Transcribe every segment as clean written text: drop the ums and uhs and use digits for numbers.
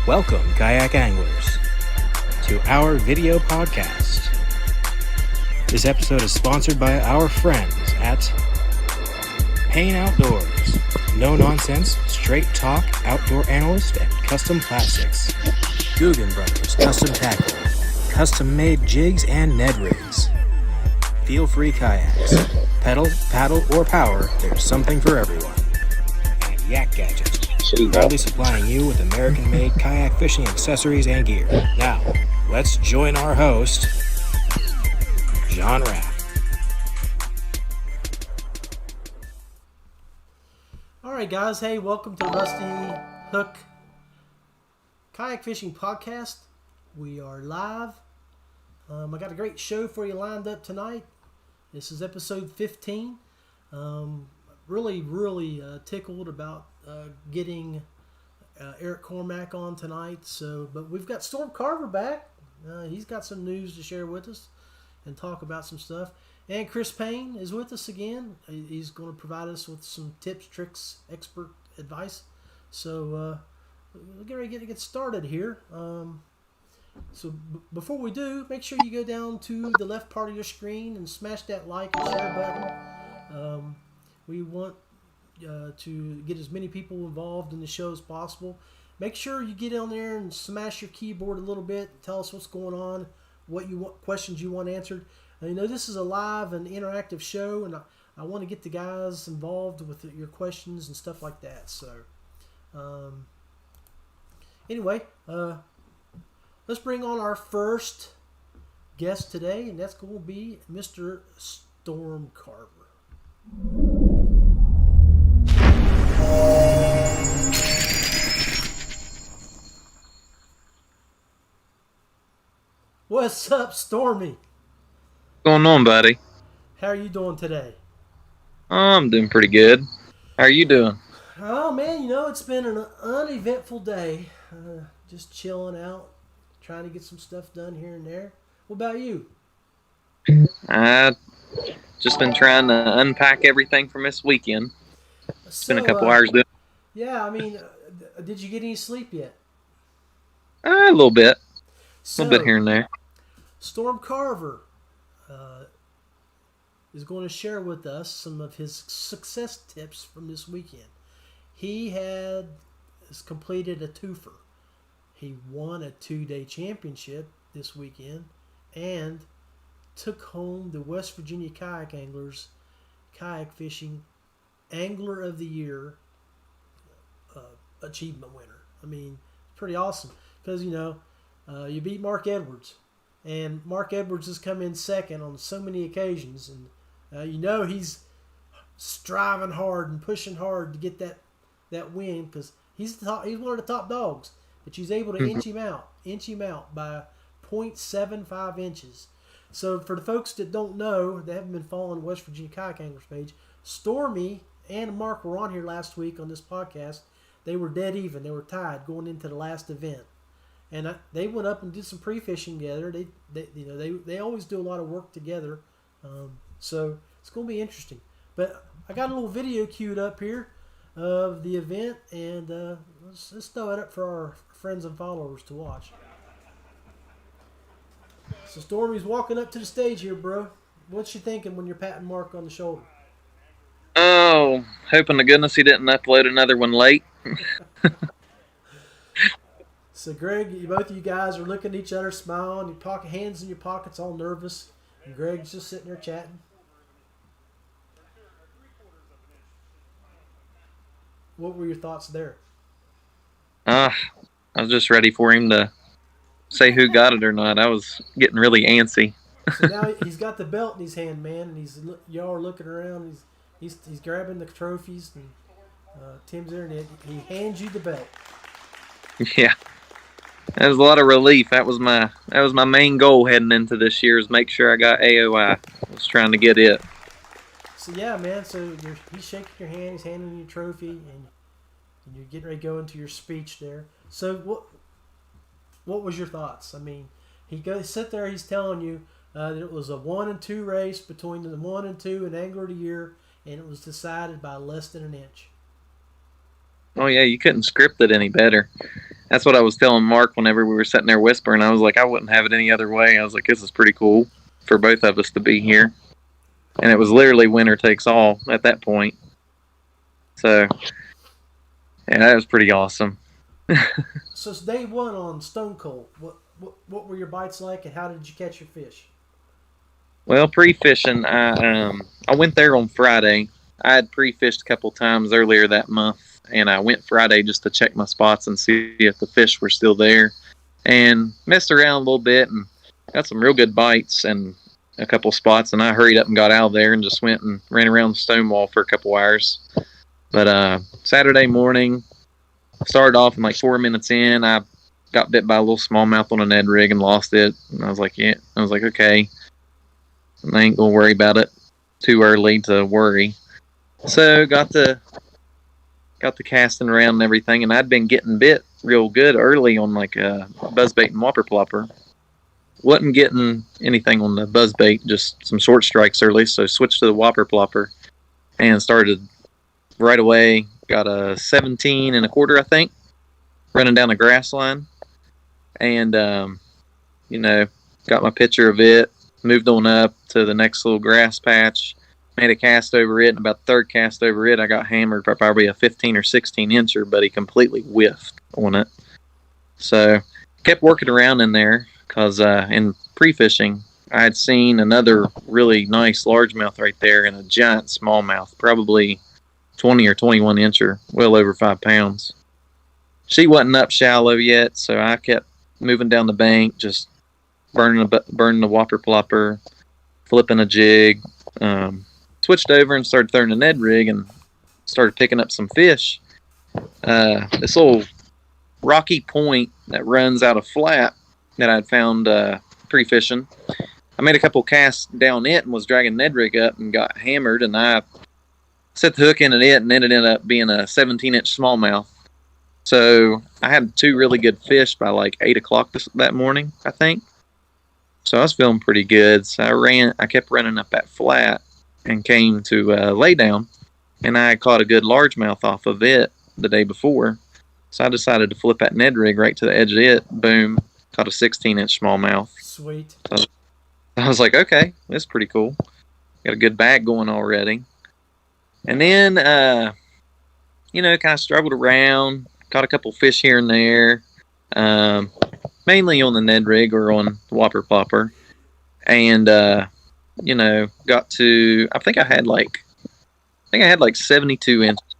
Welcome, kayak anglers, to our video podcast. This episode is sponsored by our friends at Payne Outdoors. No nonsense, straight talk, outdoor analyst, and custom plastics. Guggen Brothers Custom Tackle, custom made jigs and Ned rigs. Feel free kayaks. Pedal, paddle, or power, there's something for everyone. And Yak Gadget, proudly supplying you with American-made kayak fishing accessories and gear. Now, let's join our host, John Rapp. All right, guys. Hey, welcome to Rusty Hook Kayak Fishing Podcast. We are live. I got a great show for you lined up tonight. This is episode 15. Really tickled about getting Eric Cormack on tonight. But we've got Storm Carver back. He's got some news to share with us and talk about some stuff. And Chris Payne is with us again. He's going to provide us with some tips, tricks, expert advice. So we're going to get started here. Before we do, make sure you go down to the left part of your screen and smash that like and share button. We want to get as many people involved in the show as possible. Make sure you get on there and smash your keyboard a little bit. Tell us what's going on, what you want, questions you want answered. You know, this is a live and interactive show, and I want to get the guys involved with your questions and stuff like that. So, anyway, let's bring on our first guest today, and that's going to be Mr. Storm Carver. What's up, Stormy? What's going on, buddy? How are you doing today? I'm doing pretty good. How are you doing? Oh, man, you know, it's been an uneventful day. Just chilling out, trying to get some stuff done here and there. What about you? I've just been trying to unpack everything from this weekend. It's been a couple hours doing. Yeah, I mean, did you get any sleep yet? A little bit. A little bit here and there. Storm Carver is going to share with us some of his success tips from this weekend. He has completed a twofer. He won a 2-day championship this weekend and took home the West Virginia Kayak Anglers Kayak Fishing Angler of the Year achievement winner. I mean, pretty awesome because, you know, you beat Mark Edwards, and Mark Edwards has come in second on so many occasions, and you know he's striving hard and pushing hard to get that win because he's one of the top dogs. But she's able to inch him out by 0.75 inches. So for the folks that don't know, that haven't been following the West Virginia Kayak Anglers page, Stormy and Mark were on here last week on this podcast. They were dead even. They were tied going into the last event. And they went up and did some pre-fishing together. They always do a lot of work together. So it's going to be interesting. But I got a little video queued up here of the event, and let's throw it up for our friends and followers to watch. So Stormy's walking up to the stage here, bro. What's you thinking when you're patting Mark on the shoulder? Oh, hoping to goodness he didn't upload another one late. So Greg, both of you guys are looking at each other, smiling, hands in your pockets, all nervous, and Greg's just sitting there chatting. What were your thoughts there? I was just ready for him to say who got it or not. I was getting really antsy. So now he's got the belt in his hand, man, and y'all are looking around. He's grabbing the trophies, and Tim's there, and he hands you the belt. Yeah, that was a lot of relief. That was my main goal heading into this year, is make sure I got AOY. I was trying to get it. So yeah, man. So he's shaking your hand, he's handing you your trophy, and you're getting ready to go into your speech there. So what was your thoughts? I mean, sit there. He's telling you that it was a 1 and 2 race between the 1 and 2 and Angler of the Year, and it was decided by less than an inch. Oh yeah, you couldn't script it any better. That's what I was telling Mark whenever we were sitting there whispering. I was like, I wouldn't have it any other way. I was like, this is pretty cool for both of us to be here. And it was literally winner takes all at that point. So, yeah, that was pretty awesome. So it's day one on Stone Cold. What were your bites like, and how did you catch your fish? Well, pre-fishing, I went there on Friday. I had pre-fished a couple times earlier that month, and I went Friday just to check my spots and see if the fish were still there, and messed around a little bit and got some real good bites and a couple spots, and I hurried up and got out of there and just went and ran around the stone wall for a couple hours. But Saturday morning, started off and like 4 minutes in, I got bit by a little smallmouth on a Ned rig and lost it. And I was like, okay, I ain't gonna worry about it. Too early to worry. So got the casting around and everything, and I'd been getting bit real good early on like a buzzbait and whopper plopper. Wasn't getting anything on the buzzbait, just some short strikes early. So switched to the whopper plopper and started right away. Got a 17 and a quarter, I think, running down the grass line. And, got my picture of it, moved on up to the next little grass patch, made a cast over it, and about the third cast over it, I got hammered by probably a 15 or 16 incher, but he completely whiffed on it. So kept working around in there because in pre-fishing, I had seen another really nice largemouth right there and a giant smallmouth, probably 20 or 21 incher, well over 5 pounds. She wasn't up shallow yet, so I kept moving down the bank, just burning the whopper plopper, flipping a jig, switched over and started throwing a Ned rig and started picking up some fish. This little rocky point that runs out of flat that I'd found pre-fishing. I made a couple casts down it and was dragging Ned rig up and got hammered, and I set the hook in at it, and it ended up being a 17-inch smallmouth. So I had 2 really good fish by like 8 o'clock that morning, I think. So I was feeling pretty good. So I kept running up that flat and came to lay down, and I caught a good largemouth off of it the day before. So I decided to flip that Ned rig right to the edge of it. Boom, caught a 16-inch smallmouth. Sweet. So I was like, okay, that's pretty cool. Got a good bag going already. And then, kind of struggled around, caught a couple fish here and there, mainly on the Ned rig or on the whopper plopper. And, got to, I think I had like 72 inches.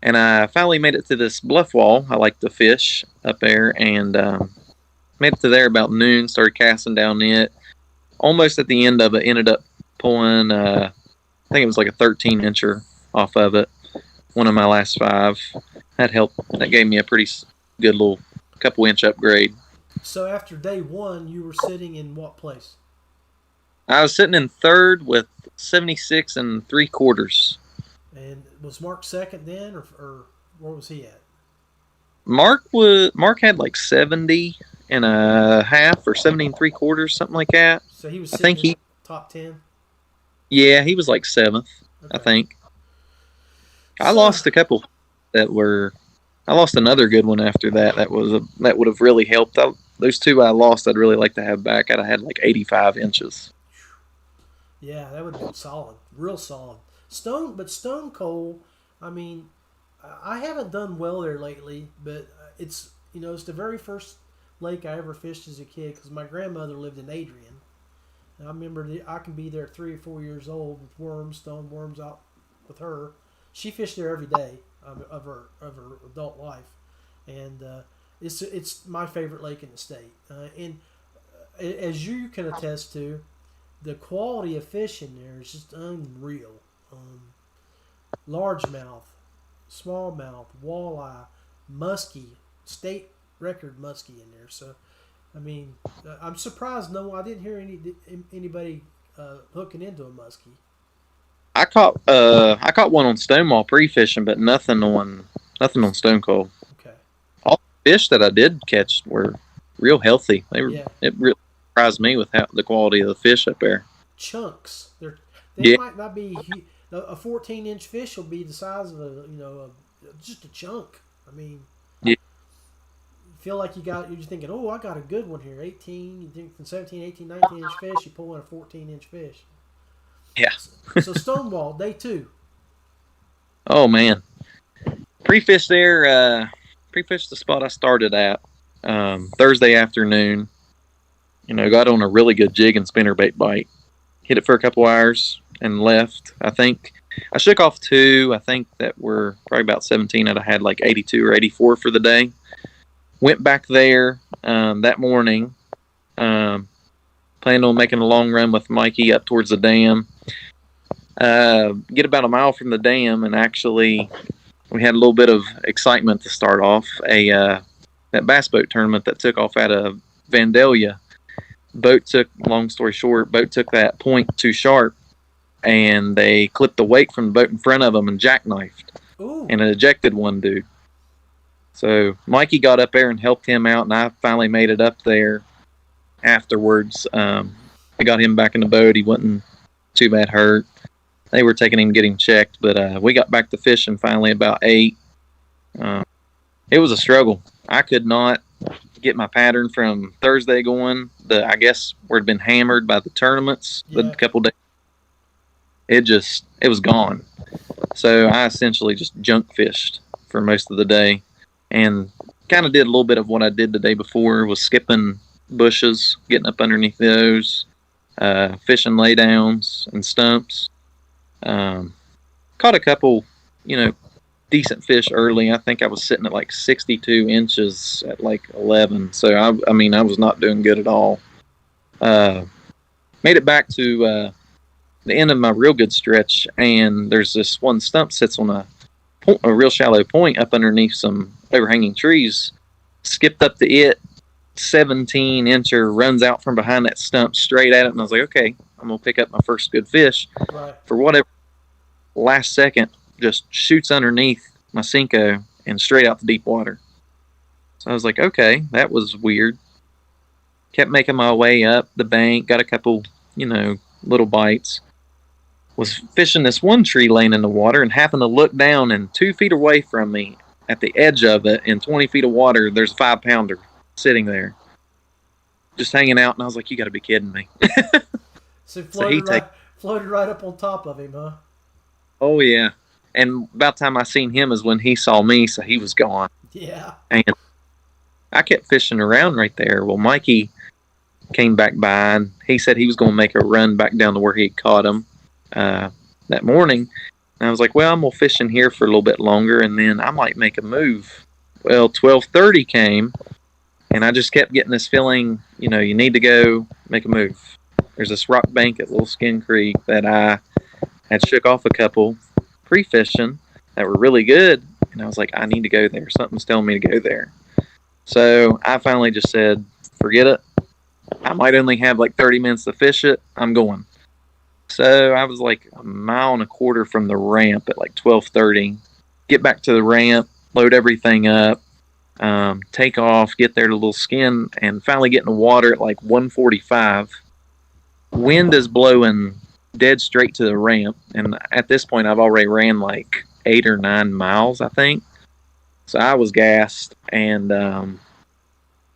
And I finally made it to this bluff wall. I like to fish up there, and made it to there about noon, started casting down it. Almost at the end of it, ended up pulling, I think it was like a 13 incher off of it. One of my last 5. That helped. That gave me a pretty good little couple inch upgrade. So after day one, you were sitting in what place? I was sitting in third with 76 3/4. And was Mark second then, or where was he at? Mark had like 70 and a half or 70 3/4, something like that. So he was. I think he top 10. Yeah, he was like 7th, okay. I think. I lost a couple I lost another good one after that. That would have really helped. Those 2 I lost, I'd really like to have back. I'd have had like 85 inches. Yeah, that would have been solid, real solid. Stone Cold. I mean, I haven't done well there lately, but it's the very first lake I ever fished as a kid because my grandmother lived in Adrian. And I remember I can be there 3 or 4 years old with stone worms out with her. She fished there every day of her adult life, and it's my favorite lake in the state. And as you can attest to, the quality of fish in there is just unreal. Largemouth, smallmouth, walleye, muskie, state record muskie in there. So, I mean, I'm surprised. No, I didn't hear anybody hooking into a muskie. I caught one on Stonewall pre-fishing, but nothing on Stone Cold. Okay. All the fish that I did catch were real healthy. It really surprised me with the quality of the fish up there. Chunks. They might not be a 14-inch fish will be the size of just a chunk. I mean. Yeah. feel like you're thinking, oh, I got a good one here. 18, you think from 17, 18, 19-inch fish, you pull in a 14-inch fish. Yeah. So Stonewall, day 2. Oh, man. Pre-fish there, pre-fish the spot I started at Thursday afternoon. Got on a really good jig and spinnerbait bite. Hit it for a couple hours and left. I think I shook off 2. I think that were probably about 17 that I had like 82 or 84 for the day. Went back there that morning. Planned on making a long run with Mikey up towards the dam. Get about a mile from the dam, and actually we had a little bit of excitement to start off. That bass boat tournament that took off out of Vandalia. Long story short, boat took that point too sharp, and they clipped the wake from the boat in front of them and jackknifed. Ooh. And it ejected one dude. So Mikey got up there and helped him out, and I finally made it up there afterwards. I got him back in the boat. He wasn't too bad hurt. They were taking him, getting checked, but we got back to fishing finally about 8. It was a struggle. I could not get my pattern from Thursday going. I guess where it'd been hammered by the tournaments the couple days. It was gone. So I essentially just junk fished for most of the day, and kind of did a little bit of what I did the day before, was skipping bushes, getting up underneath those, fishing laydowns and stumps. Caught a couple, decent fish early. I think I was sitting at like 62 inches at like 11. So I was not doing good at all. Made it back to the end of my real good stretch, and there's this one stump sits on a real shallow point up underneath some overhanging trees. Skipped up to it, 17-incher, runs out from behind that stump straight at it, and I was like, okay, I'm gonna pick up my first good fish. Right. For whatever, last second, just shoots underneath my Cinco and straight out to deep water. So I was like, okay, that was weird. Kept making my way up the bank, got a couple, little bites. Was fishing this one tree laying in the water, and happened to look down, and 2 feet away from me at the edge of it in 20 feet of water, there's a 5-pounder sitting there just hanging out. And I was like, you got to be kidding me. So floated right up on top of him, huh? Oh, yeah. And about the time I seen him is when he saw me, so he was gone. Yeah. And I kept fishing around right there. Well, Mikey came back by, and he said he was going to make a run back down to where he caught him that morning. And I was like, well, I'm going to fish in here for a little bit longer, and then I might make a move. Well, 12:30 came, and I just kept getting this feeling, you need to go make a move. There's this rock bank at Little Skin Creek that I had shook off a couple pre-fishing that were really good, and I was like, I need to go there. Something's telling me to go there. So I finally just said, forget it. I might only have like 30 minutes to fish it. I'm going. So I was like a mile and a quarter from the ramp at like 12:30. Get back to the ramp, load everything up, take off, get there to Little Skin, and finally get in the water at like 1:45. Wind is blowing dead straight to the ramp, and at this point I've already ran like 8 or 9 miles, I think. So I was gassed, and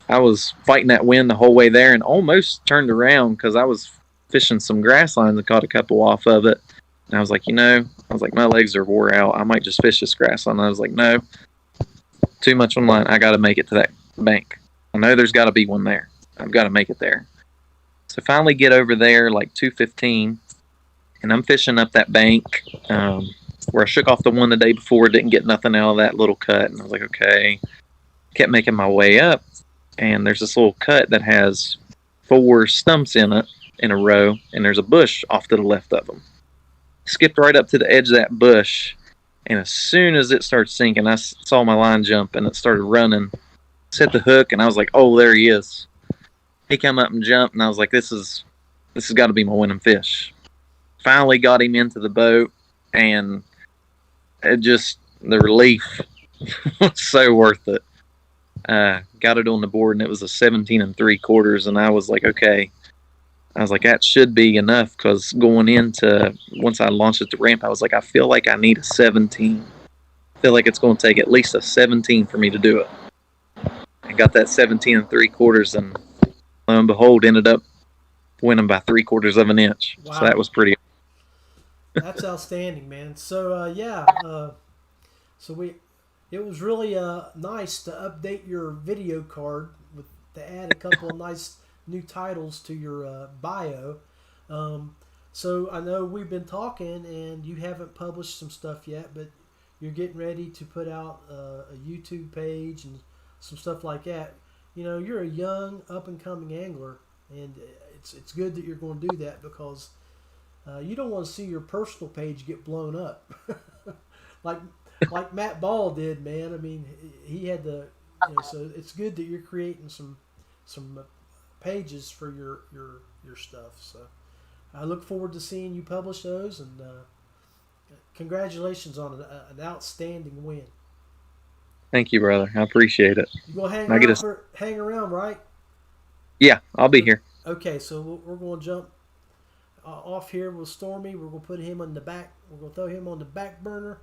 I was fighting that wind the whole way there, and almost turned around because I was fishing some grass lines and caught a couple off of it. And I was like, my legs are wore out. I might just fish this grass line. And I was like, no, too much on line. I got to make it to that bank. I know there's got to be one there. I've got to make it there. So finally get over there like 2:15, and I'm fishing up that bank where I shook off the one the day before, didn't get nothing out of that little cut. And I was like, okay. Kept making my way up, and there's this little cut that has 4 stumps in it in a row, and there's a bush off to the left of them. Skipped right up to the edge of that bush, and as soon as it started sinking, I saw my line jump, and it started running. Set the hook, and I was like, oh, there he is. He come up and jumped, and I was like, this has got to be my winning fish. Finally got him into the boat, and the relief was so worth it. Got it on the board, and it was a 17 3/4, and I was like, okay. I was like, that should be enough, because going into, once I launched at the ramp, I was like, I feel like I need a 17. I feel like it's going to take at least a 17 for me to do it. and got that 17 3/4, and lo and behold, ended up winning by 3/4 of an inch. Wow. So that was pretty. That's outstanding, man. So it was really nice to update your video card to add a couple of nice new titles to your bio. So I know we've been talking, and you haven't published some stuff yet, but you're getting ready to put out a YouTube page and some stuff like that. You're a young, up and coming angler, and it's good that you're going to do that, because you don't want to see your personal page get blown up, like Matt Ball did, man. I mean, he had the, so it's good that you're creating some pages for your stuff. So I look forward to seeing you publish those, and congratulations on an outstanding win. Thank you, brother. I appreciate it. You gonna hang around, right? Yeah, I'll be here. Okay, so we're going to jump off here with Stormy. We're going to put him on the back. We're going to throw him on the back burner,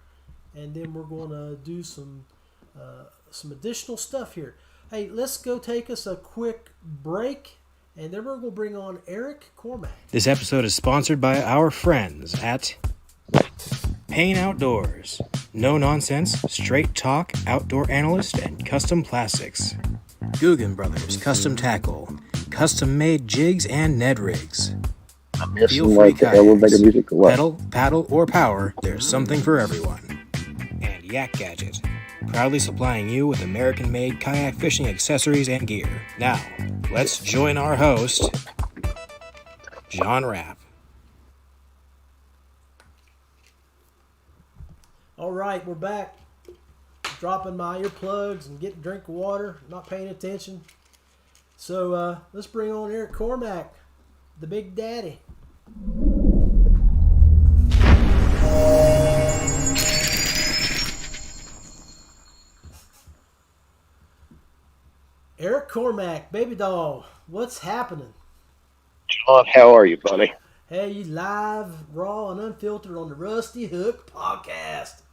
and then we're going to do some additional stuff here. Hey, let's go take us a quick break, and then we're going to bring on Eric Cormack. This episode is sponsored by our friends at Payne Outdoors. No nonsense, straight talk, outdoor analyst, and custom plastics. Guggen Brothers Custom Tackle, custom made jigs and Ned rigs. Feel free kayaks. Pedal, paddle, or power, there's something for everyone. And Yak Gadget, proudly supplying you with American-made kayak fishing accessories and gear. Now, let's join our host, John Rapp. All right, we're back. Dropping my earplugs and getting a drink of water, not paying attention. So let's bring on Eric Cormack, the Big Daddy. Eric Cormack, baby doll, what's happening? John, how are you, buddy? Hey, you live, raw, and unfiltered on the Rusty Hook podcast.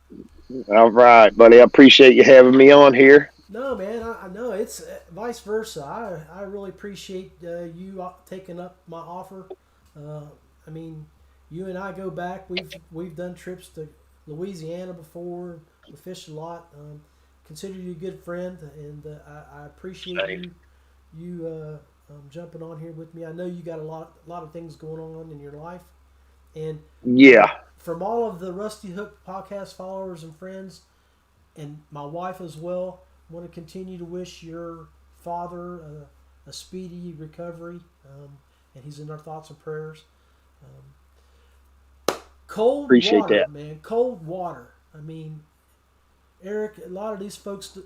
All right, buddy. I appreciate you having me on here. No, man, I know it's vice versa. I really appreciate you taking up my offer. I mean, you and I go back. We've done trips to Louisiana before. We fished a lot. Consider you a good friend, and I appreciate you jumping on here with me. I know you got a lot of things going on in your life, and yeah, from all of the Rusty Hook podcast followers and friends, and my wife as well, I want to continue to wish your father a speedy recovery, and he's in our thoughts and prayers. Cold Appreciate water, that. man. Cold water. I mean, Eric, a lot of these folks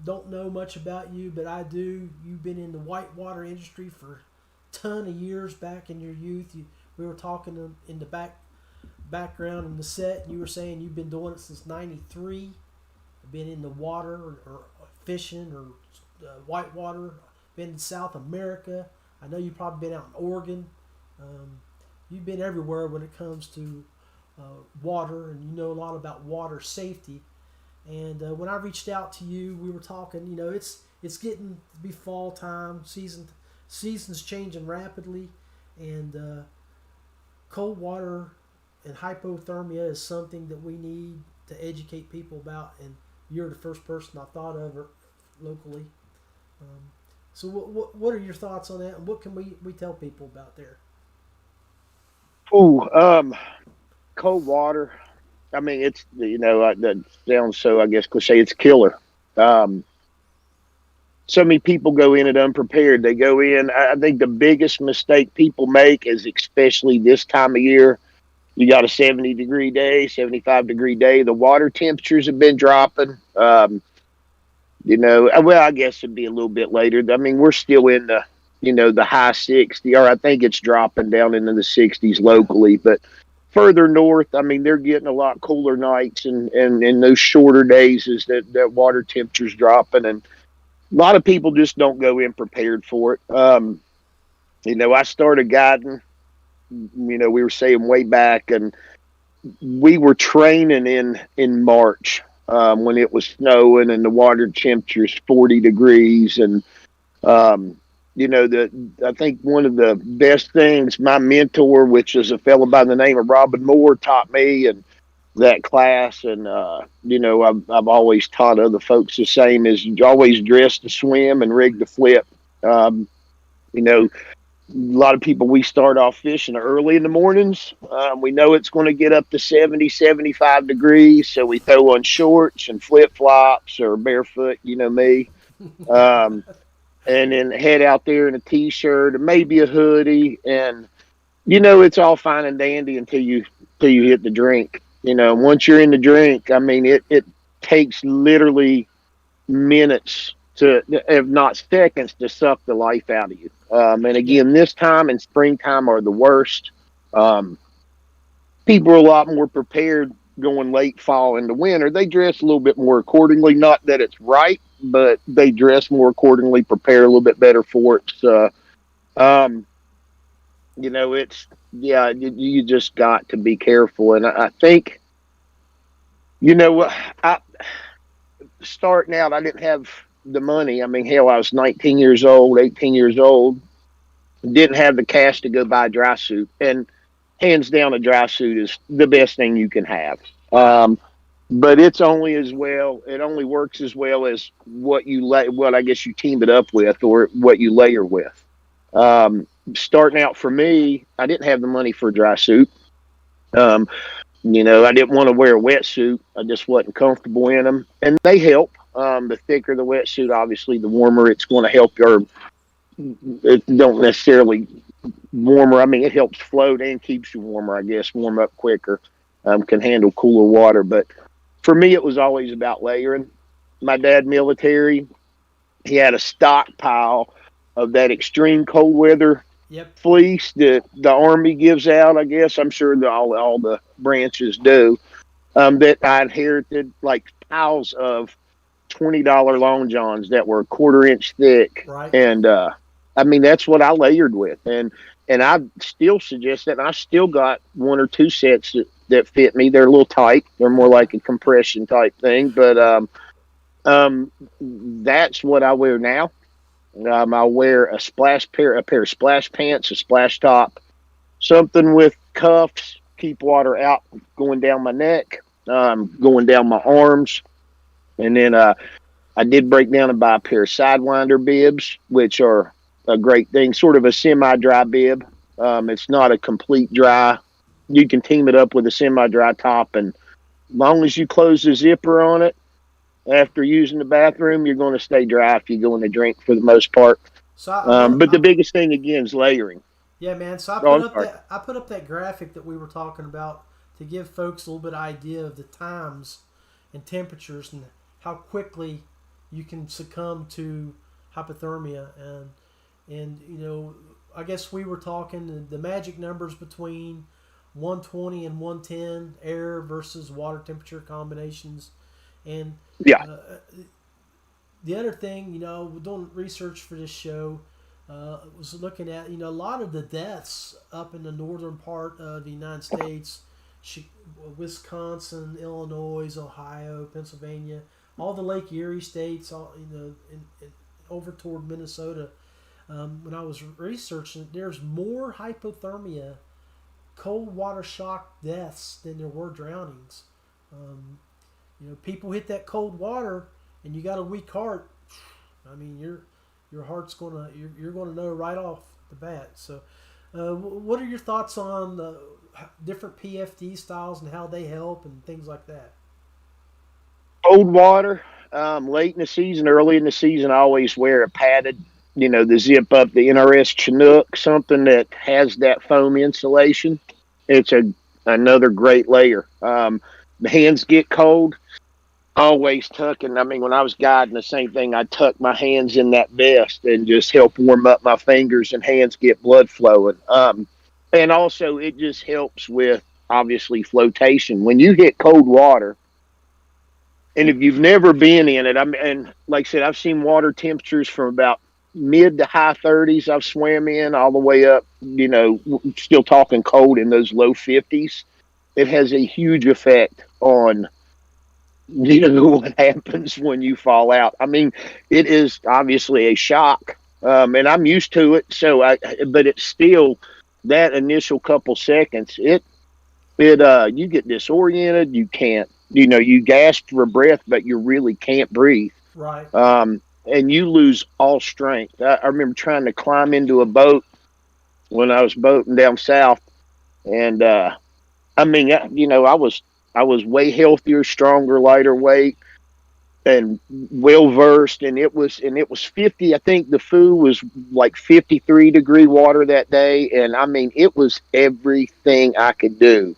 don't know much about you, but I do. You've been in the whitewater industry for a ton of years back in your youth. We were talking in the background in the set, and you were saying you've been doing it since '93. Been in the water or fishing or whitewater. Been in South America. I know you've probably been out in Oregon. You've been everywhere when it comes to water, and you know a lot about water safety. And when I reached out to you, we were talking. You know, it's getting to be fall time. Season's changing rapidly, and cold water and hypothermia is something that we need to educate people about. And you're the first person I thought of locally. So what are your thoughts on that, and what can we tell people about there? Cold water. I mean, it's, that sounds so, I guess, cliche. It's killer. So many people go in it unprepared. They go in. I think the biggest mistake people make is, especially this time of year, you got a 70-degree day, 75-degree day. The water temperatures have been dropping. Well, I guess it'd be a little bit later. I mean, we're still in the high 60s, or I think it's dropping down into the 60s locally. But further north, I mean, they're getting a lot cooler nights, and those shorter days is that water temperature's dropping. And a lot of people just don't go in prepared for it. I started guiding. We were saying way back, and we were training in March. when it was snowing and the water temperature's 40 degrees. And, I think one of the best things my mentor, which is a fellow by the name of Robin Moore, taught me and that class. And, I've always taught other folks the same, is you always dress to swim and rig to flip. A lot of people, we start off fishing early in the mornings. We know it's going to get up to 70, 75 degrees. So we throw on shorts and flip flops or barefoot, me. And then head out there in a t-shirt and maybe a hoodie. And, it's all fine and dandy until you hit the drink. Once you're in the drink, I mean, it takes literally minutes to, if not seconds, to suck the life out of you. And again, this time and springtime are the worst. People are a lot more prepared going late fall into winter. They dress a little bit more accordingly. Not that it's right, but they dress more accordingly, prepare a little bit better for it. So, you just got to be careful. And I think, starting out, I didn't have the money. I mean, hell, I was 19 years old, 18 years old, didn't have the cash to go buy a dry suit. And hands down, a dry suit is the best thing you can have. But it only works as well as what I guess you team it up with or what you layer with. Starting out for me, I didn't have the money for a dry suit. I didn't want to wear a wetsuit. I just wasn't comfortable in them. And they help. The thicker the wetsuit, obviously, the warmer it's going to help it don't necessarily warmer. I mean, it helps float and keeps you warmer, I guess, warm up quicker, can handle cooler water. But for me, it was always about layering. My dad, military, he had a stockpile of that extreme cold weather fleece that the Army gives out, I guess. I'm sure that all the branches do. That I inherited, like piles of $20 long johns that were a 1/4 inch thick. Right. And, that's what I layered with. And I still suggest that. And I still got 1 or 2 sets that fit me. They're a little tight. They're more like a compression type thing. But that's what I wear now. I wear a pair of splash pants, a splash top, something with cuffs, keep water out going down my neck, going down my arms. And then I did break down and buy a pair of Sidewinder bibs, which are a great thing, sort of a semi-dry bib. It's not a complete dry. You can team it up with a semi-dry top, and as long as you close the zipper on it after using the bathroom, you're going to stay dry if you go in the drink for the most part. So but the biggest thing, again, is layering. Yeah, man. So I put up that graphic that we were talking about to give folks a little bit of idea of the times and temperatures and how quickly you can succumb to hypothermia. And I guess we were talking the magic numbers between 120 and 110 air versus water temperature combinations. And the other thing, doing research for this show, was looking at, a lot of the deaths up in the northern part of the United States, Wisconsin, Illinois, Ohio, Pennsylvania, all the Lake Erie states, over toward Minnesota. When I was researching, there's more hypothermia, cold water shock deaths than there were drownings. People hit that cold water, and you got a weak heart. I mean, your heart's you're gonna know right off the bat. So, what are your thoughts on the different PFD styles and how they help and things like that? Cold water, late in the season, early in the season, I always wear a padded, the zip up, the NRS Chinook, something that has that foam insulation. It's another great layer. The hands get cold. Always tucking. I mean, when I was guiding, the same thing. I tuck my hands in that vest and just help warm up my fingers and hands, get blood flowing. And also, it just helps with, obviously, flotation. When you hit cold water, and if you've never been in it, and like I said, I've seen water temperatures from about mid to high 30s. I've swam in all the way up, still talking cold in those low 50s. It has a huge effect on you know what happens when you fall out. I mean, it is obviously a shock, and I'm used to it. But it's still that initial couple seconds. You get disoriented. You can't, you gasp for breath, but you really can't breathe. Right. And you lose all strength. I remember trying to climb into a boat when I was boating down south, and I mean, I was way healthier, stronger, lighter weight, and well versed. And it was 50. I think the food was like 53-degree water that day, and I mean, it was everything I could do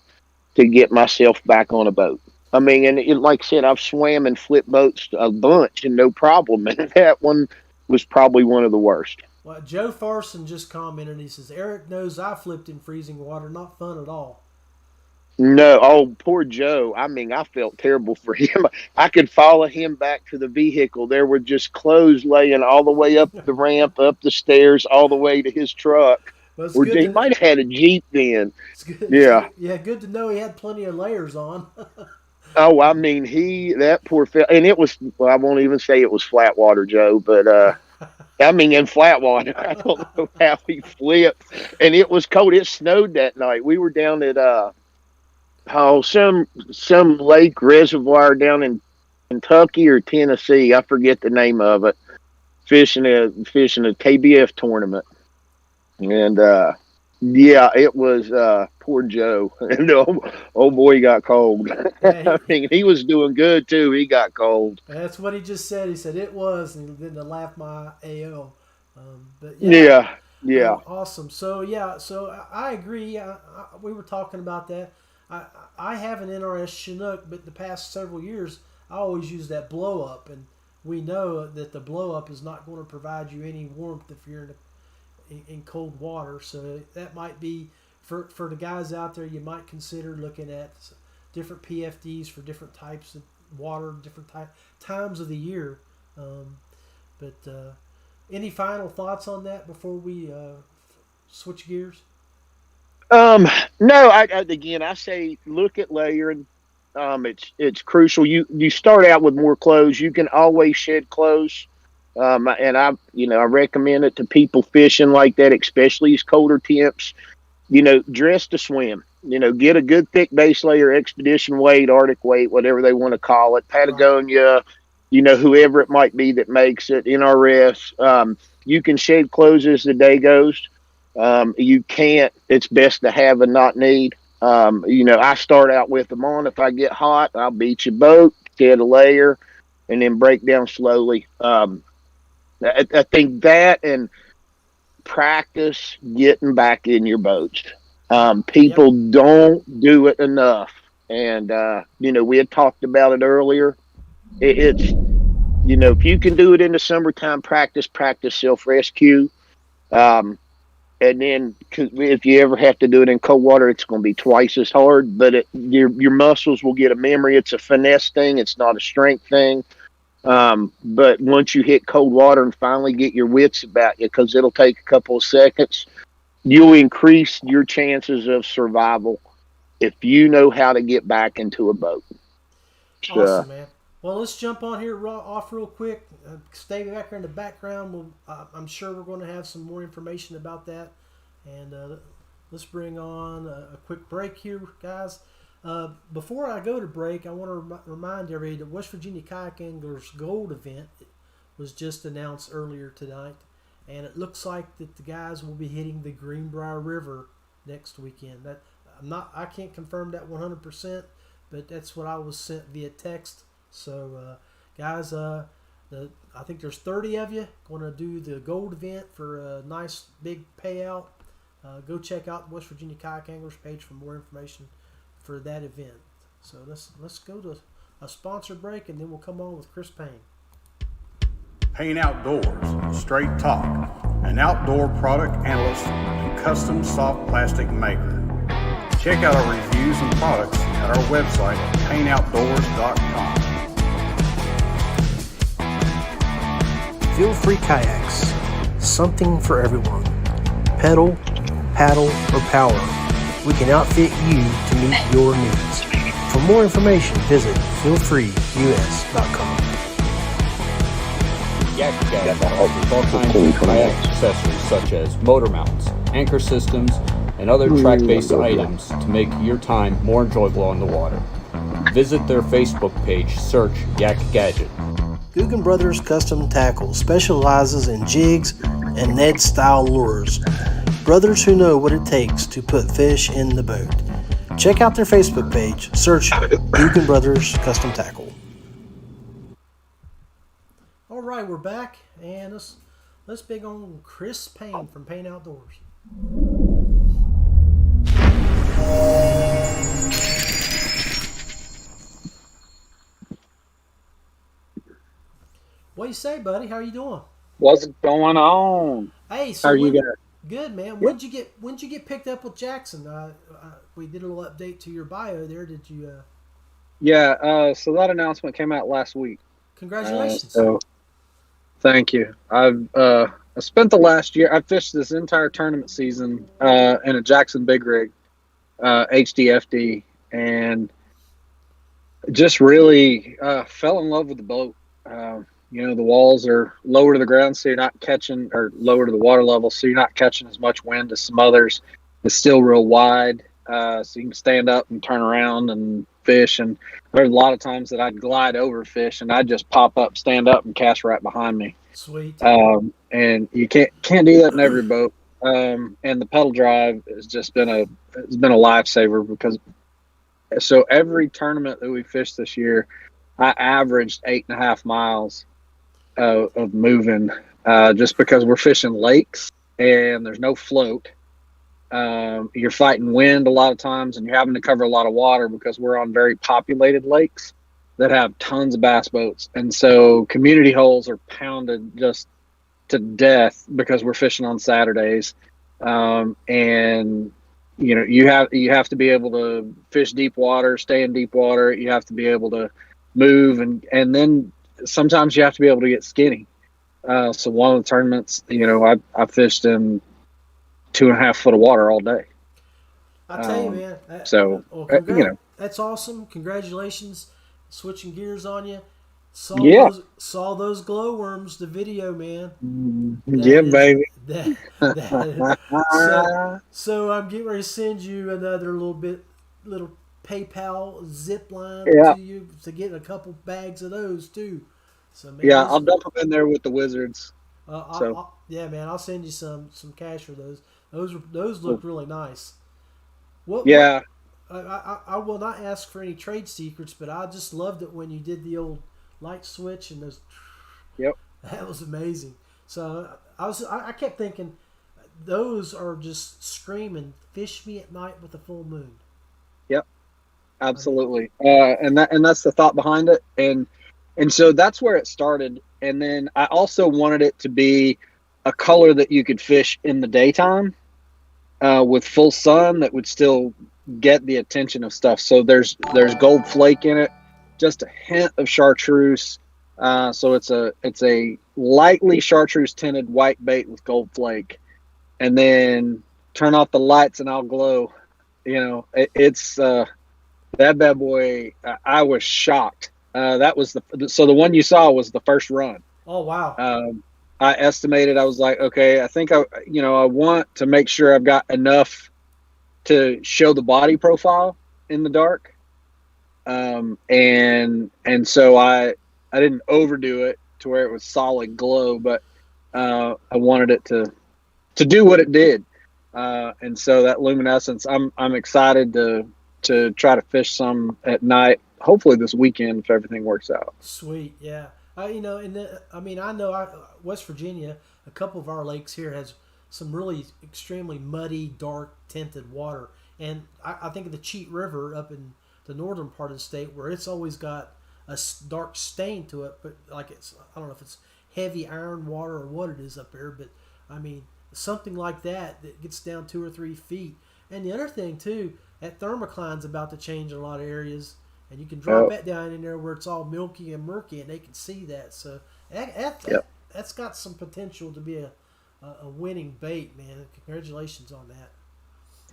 to get myself back on a boat. I mean, like I said, I've swam and flipped boats a bunch and no problem. And that one was probably one of the worst. Well, Joe Farson just commented. He says, Eric knows I flipped in freezing water. Not fun at all. No, oh, poor Joe. I mean, I felt terrible for him. I could follow him back to the vehicle. There were just clothes laying all the way up the ramp, up the stairs, all the way to his truck. Or he might have had a Jeep then. It's good. Yeah. Yeah, good to know he had plenty of layers on. Oh, I mean, that poor fella. And it was, well, I won't even say it was flat water, Joe, but I mean, in flat water, I don't know how he flipped. And it was cold. It snowed that night. We were down at some lake reservoir down in Kentucky or Tennessee. I forget the name of it. Fishing a KBF tournament. And yeah, it was poor Joe. And old boy got cold. I mean, he was doing good too. He got cold. That's what he just said. He said it was, and he didn't laugh my AO. But yeah. Awesome. So I agree. We were talking about that. I have an NRS Chinook, but the past several years I always use that blow up, and we know that the blow up is not going to provide you any warmth if you're in cold water. So that might be for the guys out there. You might consider looking at different PFDs for different types of water, different times of the year. But any final thoughts on that before we switch gears? No, I say look at layering. It's crucial. You start out with more clothes. You can always shed clothes. And I recommend it to people fishing like that, especially these colder temps. Dress to swim. Get a good thick base layer, expedition weight, Arctic weight, whatever they want to call it, Patagonia, whoever it might be that makes it, NRS. You can shed clothes as the day goes. You can't. It's best to have and not need. I start out with them on. If I get hot, I'll beach a boat, shed a layer, and then break down slowly. I think that and practice getting back in your boats. People don't do it enough. And, we had talked about it earlier. It's, if you can do it in the summertime, practice self-rescue. And then if you ever have to do it in cold water, it's going to be twice as hard. But your muscles will get a memory. It's a finesse thing. It's not a strength thing. But once you hit cold water and finally get your wits about you, because it'll take a couple of seconds, you'll increase your chances of survival if you know how to get back into a boat. Awesome, man. Well, let's jump on here off real quick. Stay back here in the background. I'm sure we're going to have some more information about that. And let's bring on a quick break here, guys. Before I go to break, I want to remind everybody that West Virginia Kayak Anglers Gold event was just announced earlier tonight. And it looks like that the guys will be hitting the Greenbrier River next weekend. I can't confirm that 100%, but that's what I was sent via text. So, guys, I think there's 30 of you going to do the gold event for a nice big payout. Go check out the West Virginia Kayak Anglers page for more information for that event. So let's go to a sponsor break, and then we'll come on with Chris Payne. Payne Outdoors, straight talk, an outdoor product analyst and custom soft plastic maker. Check out our reviews and products at our website, payneoutdoors.com. Feel Free Kayaks, something for everyone. Pedal, paddle, or power, we can outfit you to meet your needs. For more information, visit feelfreeus.com. Kayak offers all kinds of kayak accessories such as motor mounts, anchor systems, and other track-based items to make your time more enjoyable on the water. Visit their Facebook page, search Yak Gadget. Guggen Brothers Custom Tackle specializes in jigs and Ned-style lures. Brothers who know what it takes to put fish in the boat. Check out their Facebook page. Search Guggen Brothers Custom Tackle. All right, we're back, and let's big on Chris Payne from Payne Outdoors. What do you say, buddy? How are you doing? What's going on? Hey, so how are you guys? Good, man. When'd you get picked up with Jackson? We did a little update to your bio there. Did you? Yeah. So that announcement came out last week. Congratulations. So thank you. I've I spent the last year. I fished this entire tournament season in a Jackson Big Rig, HDFD, and just really fell in love with the boat. The walls are lower to the ground, so you're not catching, or lower to the water level, so you're not catching as much wind as some others. It's still real wide, so you can stand up and turn around and fish. And there's a lot of times that I'd glide over fish, and I'd just pop up, stand up, and cast right behind me. Sweet. And you can't do that in every boat. And the pedal drive has just been a lifesaver, because so every tournament that we fished this year, I averaged 8.5 miles of moving, just because we're fishing lakes and there's no float. You're fighting wind a lot of times, and you're having to cover a lot of water because we're on very populated lakes that have tons of bass boats. And so community holes are pounded just to death because we're fishing on Saturdays. And you have to be able to fish deep water, stay in deep water. You have to be able to move, and then sometimes you have to be able to get skinny. So one of the tournaments, I fished in 2.5 foot of water all day. I tell you, man. That's awesome. Congratulations. Switching gears on you. Saw those glowworms, the video, man. Baby. So I'm getting ready to send you another little PayPal zip line to you to get a couple bags of those too. So maybe I'll dump them in there with the Wizards. Man, I'll send you some cash for those. Those look really nice. I will not ask for any trade secrets, but I just loved it when you did the old light switch and those. Yep. That was amazing. So I kept thinking, those are just screaming, "Fish me at night with a full moon." Yep. Absolutely. And that's the thought behind it. And so that's where it started. And then I also wanted it to be a color that you could fish in the daytime, with full sun, that would still get the attention of stuff. So there's gold flake in it, just a hint of chartreuse. So it's a lightly chartreuse tinted white bait with gold flake, and then turn off the lights and I'll glow. It's that bad boy. I was shocked. That was the one you saw was the first run. Oh wow. I estimated, I was like, okay, I think I want to make sure I've got enough to show the body profile in the dark. And so I didn't overdo it to where it was solid glow, but I wanted it to do what it did. And so that luminescence, I'm excited to try to fish some at night, hopefully this weekend if everything works out. Sweet. Yeah. I know West Virginia, a couple of our lakes here has some really extremely muddy, dark tinted water. And I think of the Cheat River up in the northern part of the state, where it's always got a dark stain to it, but I don't know if it's heavy iron water or what it is up there, but I mean, something like that gets down 2 or 3 feet. And the other thing too, that thermocline's about to change in a lot of areas, and you can drop that down in there where it's all milky and murky, and they can see that. So that's got some potential to be a winning bait, man. Congratulations on that.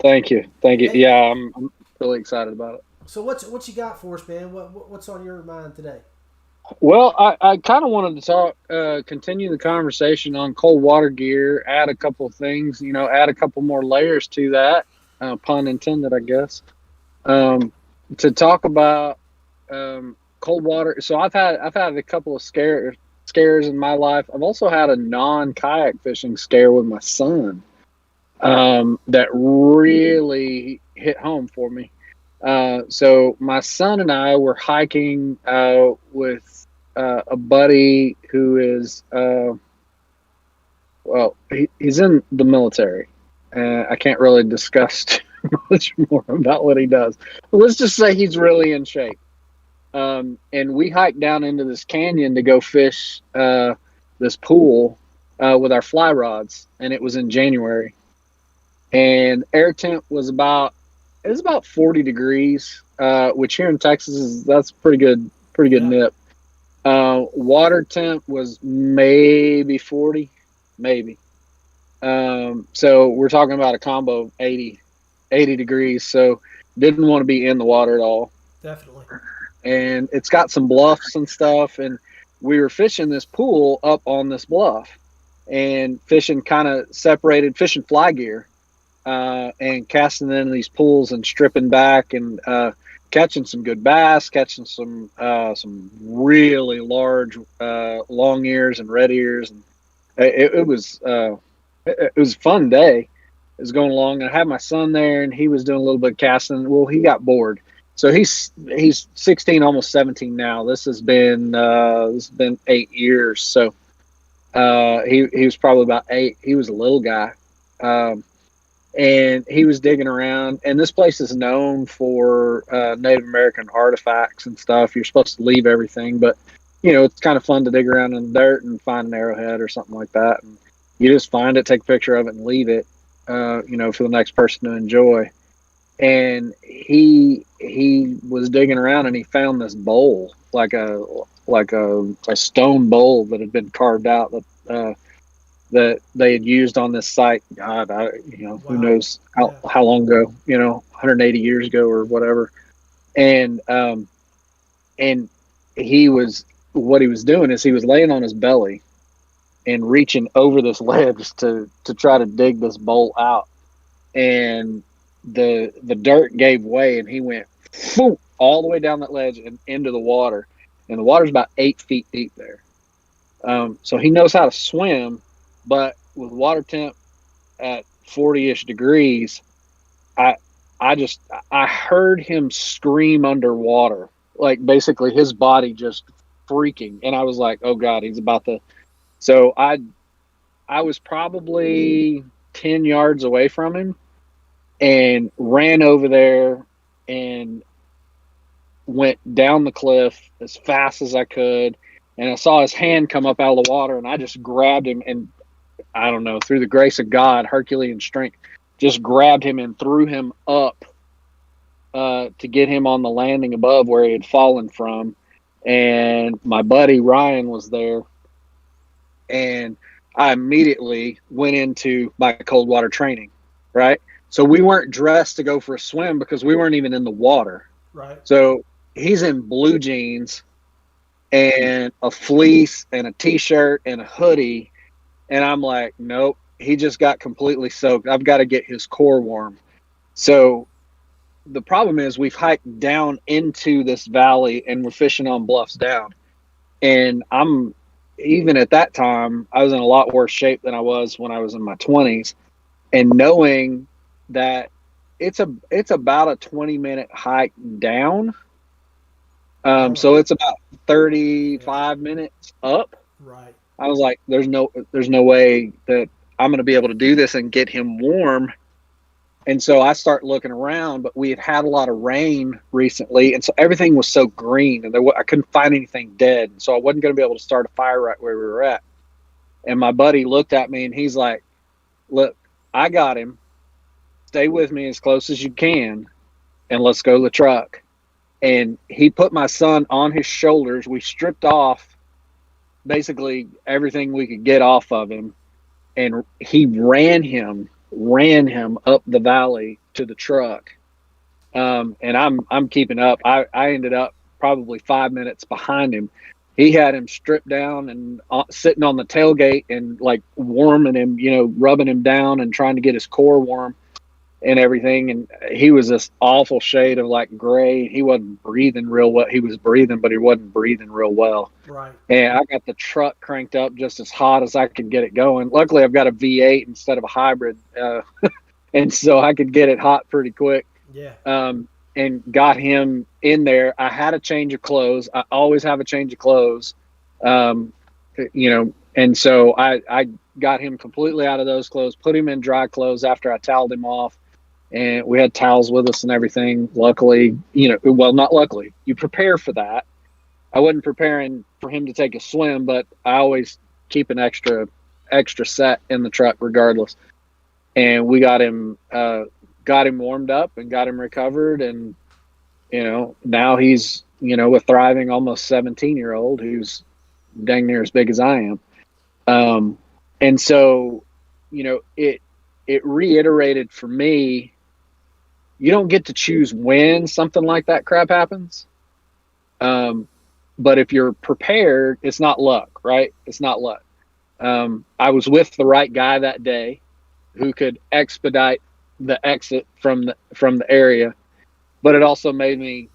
Thank you. Yeah, I'm really excited about it. So what you got for us, man? What's on your mind today? Well, I kind of wanted to continue the conversation on cold water gear, add a couple of things, add a couple more layers to that, pun intended, I guess, to talk about cold water. So I've had a couple of scares in my life. I've also had a non-kayak fishing scare with my son that really hit home for me. So my son and I were hiking with a buddy who is he's in the military. I can't really discuss too much more about what he does. But let's just say he's really in shape. And we hiked down into this canyon to go fish this pool with our fly rods, and it was in January. And air temp was about 40 degrees, which here in Texas that's pretty good nip. Water temp was maybe 40, maybe. So we're talking about a combo of 80 degrees. So didn't want to be in the water at all. Definitely. And it's got some bluffs and stuff. And we were fishing this pool up on this bluff and fishing fishing fly gear, and casting into these pools and stripping back and, catching some good bass, catching some really large long ears and red ears, and it was a fun day. It was going along, and I had my son there, and he was doing a little bit of casting. Well, he got bored, so he's 16, almost 17 now. This has been 8 years. So he was probably about 8. He was a little guy. And he was digging around, and this place is known for Native American artifacts and stuff. You're supposed to leave everything, but it's kind of fun to dig around in the dirt and find an arrowhead or something like that. And you just find it, take a picture of it, and leave it, for the next person to enjoy. And he was digging around, and he found this bowl, like a stone bowl that had been carved out that they had used on this site. God, wow. Who knows how long ago, 180 years ago or whatever. And what he was doing is he was laying on his belly and reaching over this ledge to try to dig this bowl out. And the dirt gave way, and he went all the way down that ledge and into the water. And the water's about 8 feet deep there. So he knows how to swim. But with water temp at 40-ish degrees, I heard him scream underwater, like basically his body just freaking. And I was like, oh God, he's about to. So I was probably 10 yards away from him and ran over there and went down the cliff as fast as I could. And I saw his hand come up out of the water, and I just grabbed him, and I don't know, through the grace of God, Herculean strength, just grabbed him and threw him up to get him on the landing above where he had fallen from. And my buddy Ryan was there, and I immediately went into my cold water training, right? So we weren't dressed to go for a swim because we weren't even in the water. Right. So he's in blue jeans and a fleece and a t-shirt and a hoodie. And I'm like, nope, he just got completely soaked. I've got to get his core warm. So the problem is we've hiked down into this valley and we're fishing on bluffs down. And even at that time, I was in a lot worse shape than I was when I was in my 20s. And knowing that it's about a 20-minute hike down. So it's about 35 minutes up. Right. I was like, there's no way that I'm going to be able to do this and get him warm. And so I start looking around, but we had a lot of rain recently. And so everything was so green, and I couldn't find anything dead. And so I wasn't going to be able to start a fire right where we were at. And my buddy looked at me and he's like, look, I got him. Stay with me as close as you can, and let's go to the truck. And he put my son on his shoulders. We stripped off basically everything we could get off of him, and he ran him up the valley to the truck. and I'm keeping up. I ended up probably 5 minutes behind him. He had him stripped down and sitting on the tailgate and like warming him, rubbing him down and trying to get his core warm and everything. And he was this awful shade of like gray. He wasn't breathing real well. He was breathing, but he wasn't breathing real well. Right. And I got the truck cranked up just as hot as I could get it going. Luckily, I've got a V8 instead of a hybrid. And so I could get it hot pretty quick. Yeah. And got him in there. I had a change of clothes. I always have a change of clothes. And so I got him completely out of those clothes, put him in dry clothes after I toweled him off. And we had towels with us and everything. Luckily, well, not luckily. You prepare for that. I wasn't preparing for him to take a swim, but I always keep an extra set in the truck regardless. And we got him warmed up and got him recovered. And, now he's, a thriving almost 17-year-old who's dang near as big as I am. And so, it reiterated for me, you don't get to choose when something like that crap happens. But if you're prepared, it's not luck, right? It's not luck. I was with the right guy that day who could expedite the exit from the area, but it also made me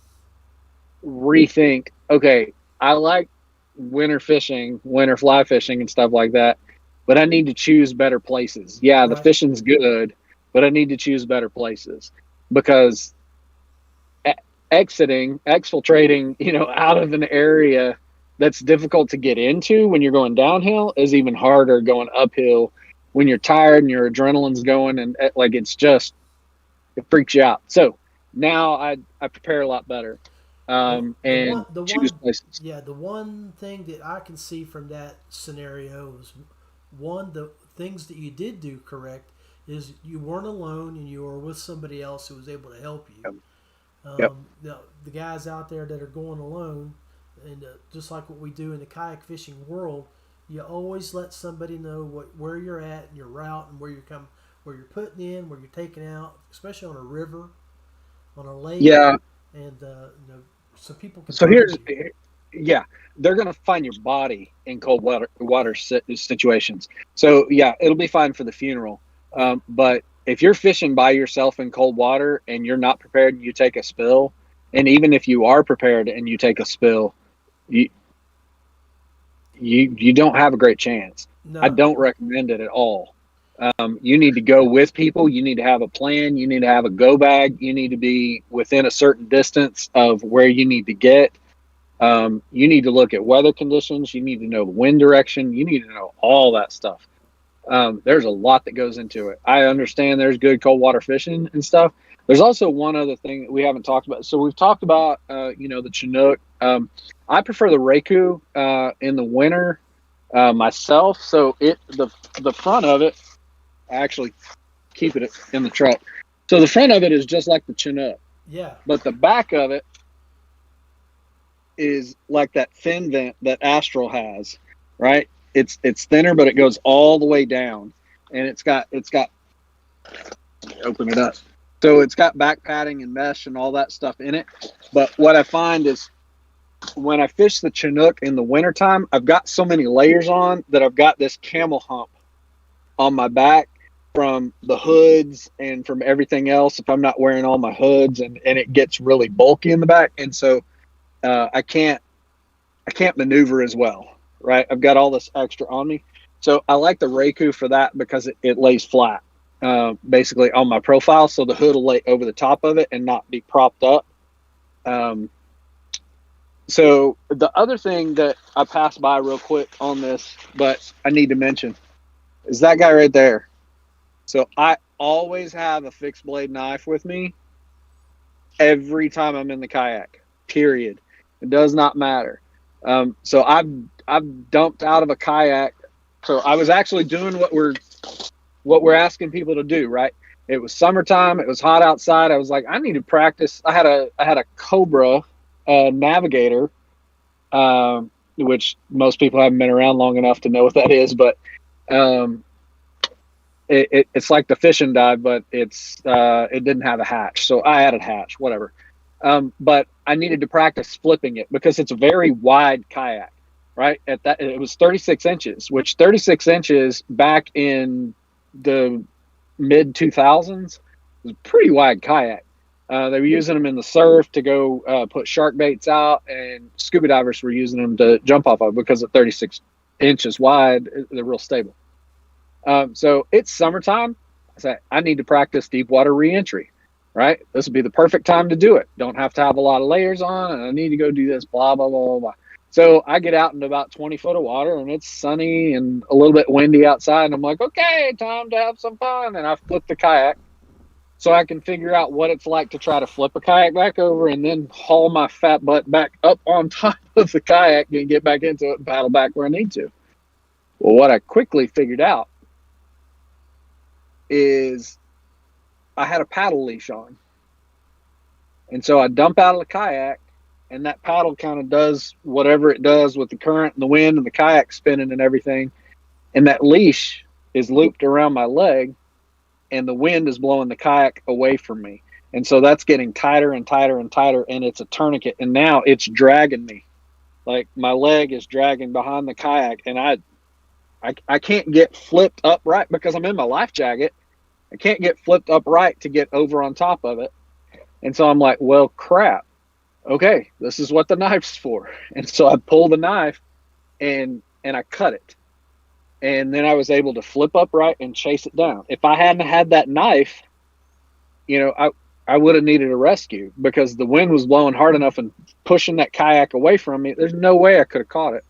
rethink, okay, I like winter fishing, winter fly fishing and stuff like that, but I need to choose better places. Yeah, the fishing's good, but I need to choose better places because exfiltrating, out of an area that's difficult to get into when you're going downhill is even harder going uphill when you're tired and your adrenaline's going, and it freaks you out. So now I prepare a lot better. Choose places. Yeah, the one thing that I can see from that scenario is the things that you did do correct is you weren't alone and you were with somebody else who was able to help you. The guys out there that are going alone, and just like what we do in the kayak fishing world, you always let somebody know where you're at and your route and where you're putting in, where you're taking out, especially on a river, on a lake. Yeah. And so people can. So they're going to find your body in cold water situations. So yeah, it'll be fine for the funeral. But if you're fishing by yourself in cold water and you're not prepared and you take a spill, and even if you are prepared and you take a spill, you don't have a great chance. No. I don't recommend it at all. You need to go with people. You need to have a plan. You need to have a go bag. You need to be within a certain distance of where you need to get. You need to look at weather conditions. You need to know the wind direction. You need to know all that stuff. There's a lot that goes into it. I understand there's good cold water fishing and stuff. There's also one other thing that we haven't talked about. So we've talked about, the Chinook. I prefer the Reiku in the winter myself. So the front of it, I actually keep it in the truck. So the front of it is just like the Chinook. Yeah. But the back of it is like that fin vent that Astral has, right? It's thinner, but it goes all the way down, and it's got open it up. So it's got back padding and mesh and all that stuff in it. But what I find is when I fish the Chinook in the wintertime, I've got so many layers on that I've got this camel hump on my back from the hoods and from everything else. If I'm not wearing all my hoods, and it gets really bulky in the back. And so I can't maneuver as well, right? I've got all this extra on me. So I like the Reiku for that because it lays flat. Basically on my profile, so the hood will lay over the top of it and not be propped up. So the other thing that I passed by real quick on this, but I need to mention, is that guy right there. So I always have a fixed blade knife with me every time I'm in the kayak, period. It does not matter. So I've dumped out of a kayak. So I was actually doing what we're asking people to do, right? It was summertime. It was hot outside. I was like, I need to practice. I had a Cobra Navigator, which most people haven't been around long enough to know what that is. But it's like the fishing dive, but it didn't have a hatch, so I added hatch, whatever. But I needed to practice flipping it because it's a very wide kayak, right? At that, it was 36 inches, which 36 inches back in the mid 2000s was a pretty wide kayak. They were using them in the surf to go put shark baits out, and scuba divers were using them to jump off of because at 36 inches wide, they're real stable. So it's summertime. I said, I need to practice deep water reentry, right? This would be the perfect time to do it. Don't have to have a lot of layers on, and I need to go do this, blah, blah, blah, blah, blah. So I get out into about 20 foot of water, and it's sunny and a little bit windy outside, and I'm like, okay, time to have some fun. And I flip the kayak so I can figure out what it's like to try to flip a kayak back over and then haul my fat butt back up on top of the kayak and get back into it and paddle back where I need to. Well, what I quickly figured out is I had a paddle leash on. And so I dump out of the kayak, and that paddle kind of does whatever it does with the current and the wind and the kayak spinning and everything. And that leash is looped around my leg, and the wind is blowing the kayak away from me. And so that's getting tighter and tighter and tighter, and it's a tourniquet. And now it's dragging me. Like my leg is dragging behind the kayak, and I can't get flipped upright because I'm in my life jacket. I can't get flipped upright to get over on top of it. And so I'm like, well, crap. Okay, this is what the knife's for. And so I pull the knife and I cut it. And then I was able to flip upright and chase it down. If I hadn't had that knife, I would have needed a rescue because the wind was blowing hard enough and pushing that kayak away from me. There's no way I could have caught it.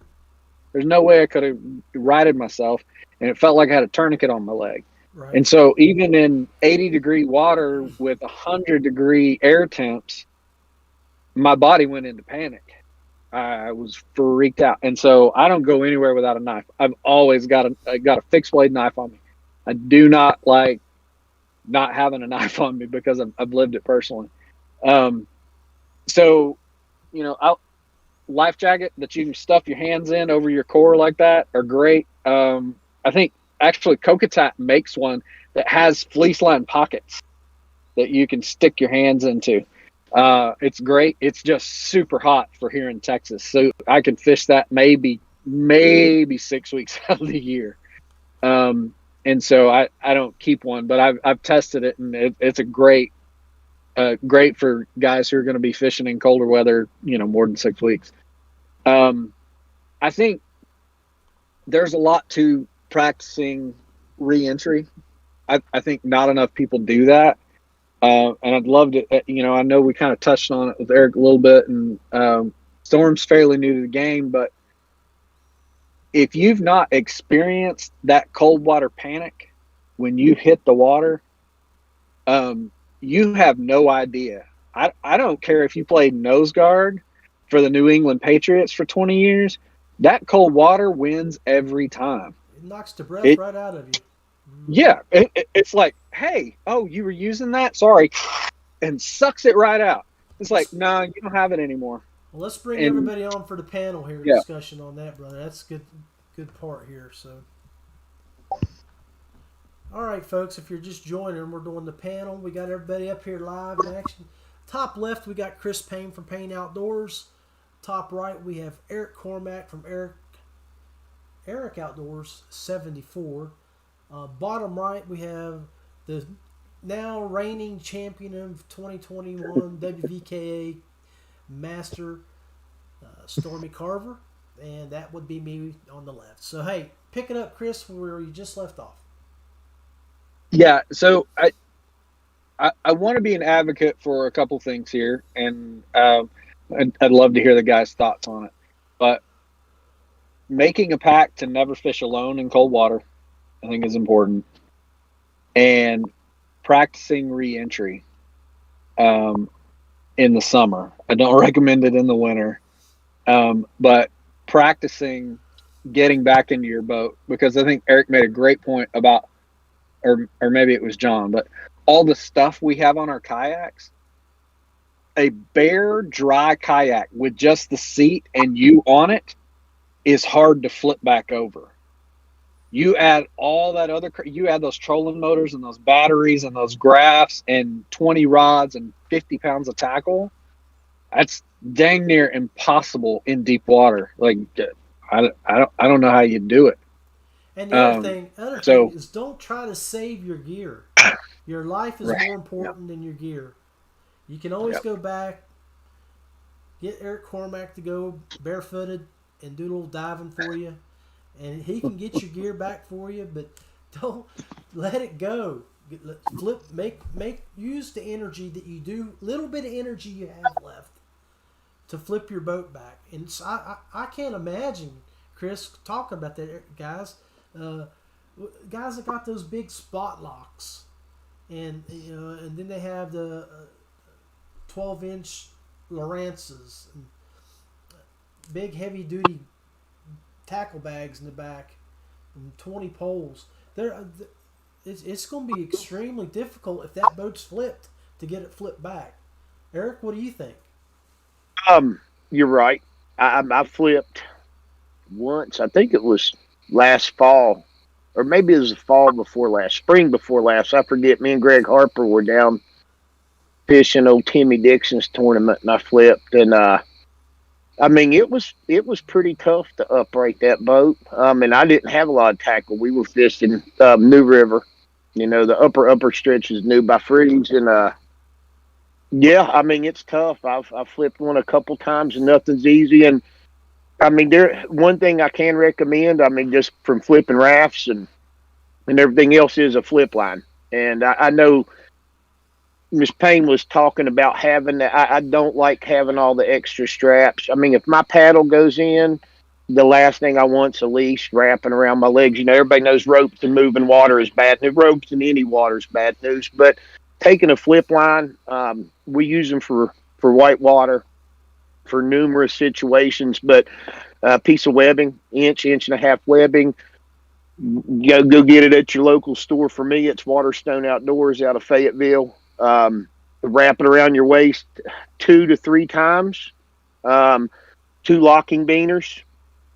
There's no way I could have righted myself. And it felt like I had a tourniquet on my leg. Right. And so even in 80-degree water with 100-degree air temps, my body went into panic. I was freaked out. And so I don't go anywhere without a knife. I've always got a fixed blade knife on me. I do not like not having a knife on me because I've lived it personally. Life jacket that you can stuff your hands in over your core like that are great. I think actually Kokatat makes one that has fleece lined pockets that you can stick your hands into. It's great. It's just super hot for here in Texas. So I can fish that maybe 6 weeks out of the year. And so I don't keep one, but I've tested it, and it's a great for guys who are going to be fishing in colder weather, more than 6 weeks. I think there's a lot to practicing re-entry. I think not enough people do that. And I'd love to, I know we kind of touched on it with Eric a little bit, and Storm's fairly new to the game, but if you've not experienced that cold water panic when you hit the water, you have no idea. I don't care if you played nose guard for the New England Patriots for 20 years. That cold water wins every time. It knocks the breath right out of you. Yeah, it's like, hey, oh, you were using that? Sorry. And sucks it right out. It's like, no, you don't have it anymore. Well, let's bring everybody on for the panel here, discussion on that, brother. That's good part here. So, all right, folks, if you're just joining, we're doing the panel. We got everybody up here live in action. Top left, we got Chris Payne from Payne Outdoors. Top right, we have Eric Cormack from Eric Outdoors 74. Bottom right, we have the now reigning champion of 2021 WKA Master, Stormy Carver, and that would be me on the left. So, hey, pick it up, Chris, where you just left off. Yeah, so I want to be an advocate for a couple things here, and I'd love to hear the guys' thoughts on it. But making a pact to never fish alone in cold water, I think, is important. And practicing re-entry in the summer. I don't recommend it in the winter. But practicing getting back into your boat, because I think Eric made a great point about, or maybe it was John, but all the stuff we have on our kayaks, a bare, dry kayak with just the seat and you on it is hard to flip back over. You add all that you add those trolling motors and those batteries and those graphs and 20 rods and 50 pounds of tackle. That's dang near impossible in deep water. Like, I don't know how you do it. And the other thing is, don't try to save your gear. Your life is more important than your gear. You can always go back, get Eric Cormack to go barefooted and do a little diving for you, and he can get your gear back for you. But don't let it go. Use the energy that you do, little bit of energy you have left, to flip your boat back. And so I can't imagine, Chris, talking about that, guys. Guys that got those big spot locks, and and then they have the 12-inch Lowrances, and big heavy duty tackle bags in the back, and 20 poles. It's going to be extremely difficult if that boat's flipped to get it flipped back. Eric, what do you think? You're right. I flipped once. I think it was last fall, or maybe it was the fall before last, spring before last. I forget. Me and Greg Harper were down fishing old Timmy Dixon's tournament, and I flipped. And I mean, it was pretty tough to upright that boat. And I didn't have a lot of tackle. We were fishing New River, the upper stretches New by Freeze, and yeah, I mean, it's tough. I've flipped one a couple times, and nothing's easy. And I mean, one thing I can recommend, I mean, just from flipping rafts and everything else, is a flip line. And I know Miss Payne was talking about having that. I don't like having all the extra straps. I mean, if my paddle goes in, the last thing I want is a leash wrapping around my legs. Everybody knows ropes and moving water is bad news. Ropes in any water is bad news. But taking a flip line, we use them for whitewater, for numerous situations. But a piece of webbing, inch and a half webbing, go get it at your local store. For me, it's Waterstone Outdoors out of Fayetteville. Wrap it around your waist 2 to 3 times, 2 locking beaners,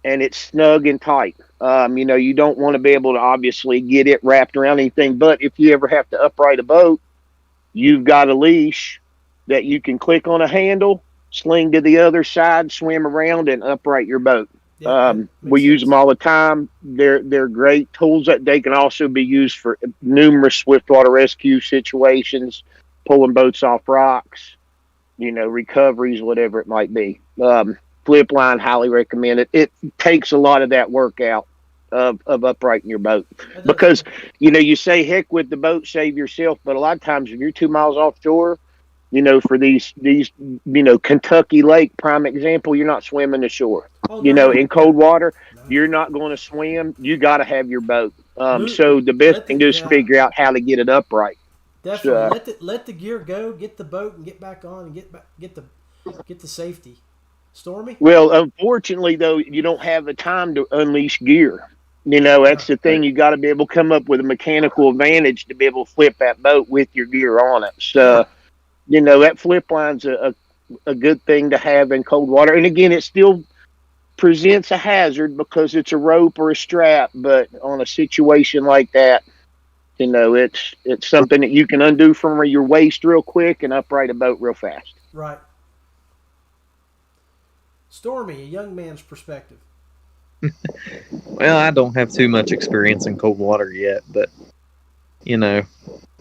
and it's snug and tight. You don't want to be able to obviously get it wrapped around anything, but if you ever have to upright a boat, you've got a leash that you can click on a handle, sling to the other side, swim around, and upright your boat. Yeah, we use them all the time. They're great tools. That they can also be used for numerous swiftwater rescue situations, pulling boats off rocks, recoveries, whatever it might be. Flip line, highly recommend it. It takes a lot of that work out of uprighting your boat, because you say heck with the boat, save yourself, but a lot of times if you're 2 miles offshore, for these Kentucky Lake, prime example, you're not swimming ashore. In cold water, you're not going to swim. You got to have your boat. So the best thing is figure out how to get it upright. Definitely let the gear go, get the boat, and get back on, and get the safety. Stormy? Well, unfortunately, though, you don't have the time to unleash gear. That's the thing. You got to be able to come up with a mechanical advantage to be able to flip that boat with your gear on it. So, that flip line's a good thing to have in cold water. And again, it still presents a hazard because it's a rope or a strap, but on a situation like that, it's something that you can undo from your waist real quick and upright a boat real fast. Right. Stormy, a young man's perspective. Well, I don't have too much experience in cold water yet, but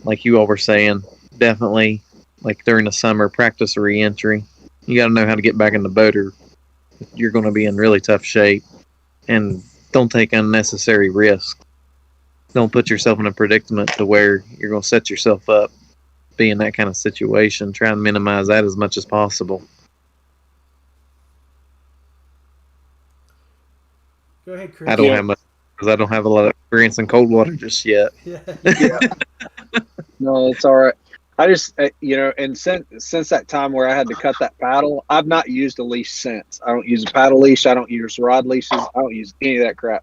like you all were saying, definitely, like during the summer, practice re-entry. You got to know how to get back in the boat, or you're going to be in really tough shape. And don't take unnecessary risks. Don't put yourself in a predicament to where you're going to set yourself up, be in that kind of situation. Try and minimize that as much as possible. Go ahead, Chris. I don't have much, because I don't have a lot of experience in cold water just yet. Yeah. No, it's all right. I just, and since that time where I had to cut that paddle, I've not used a leash since. I don't use a paddle leash. I don't use rod leashes. I don't use any of that crap